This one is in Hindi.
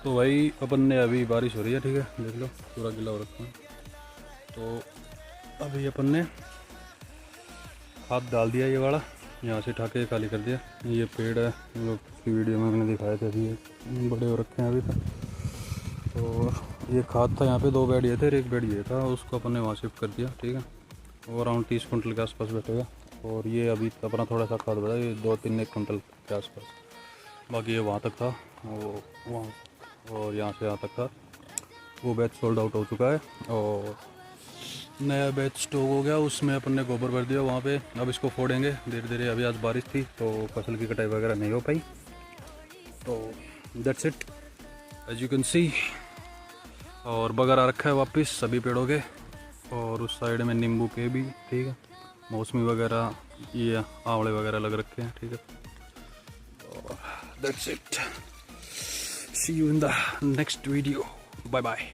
तो भाई अपन ने अभी बारिश हो रही है, ठीक है, देख लो पूरा गिला हो रखा है। तो अभी अपन ने खाद डाल दिया, ये वाला यहाँ से उठा के खाली कर दिया। ये पेड़ है, हम लोग की वीडियो में मैंने दिखाया था, अभी ये बड़े हो रखे हैं अभी तक। तो ये खाद था, यहाँ पे 2 बेड ये थे और 1 बेड ये था, उसको अपन ने वहाँ शिफ्ट कर दिया, ठीक है। वो अराउंड 30 कुंटल के आसपास बैठेगा। और ये अभी अपना थोड़ा सा खाद बचा, ये 2-3 कुंटल के आसपास। बाकी ये वहाँ तक था, वो वहाँ और यहाँ से यहाँ तक था। वो बैच सोल्ड आउट हो चुका है और नया बैच स्टॉक हो गया, उसमें अपन ने गोबर भर दिया वहाँ पे। अब इसको फोड़ेंगे धीरे धीरे। अभी आज बारिश थी तो फसल की कटाई वगैरह नहीं हो पाई। तो that's it as you can see. और बगैर आ रखा है वापस सभी पेड़ों के, और उस साइड में नींबू के भी, ठीक है, मौसमी वगैरह, ये आंवले वगैरह लग रखे हैं, ठीक है। That's it, see you in the next video, bye bye.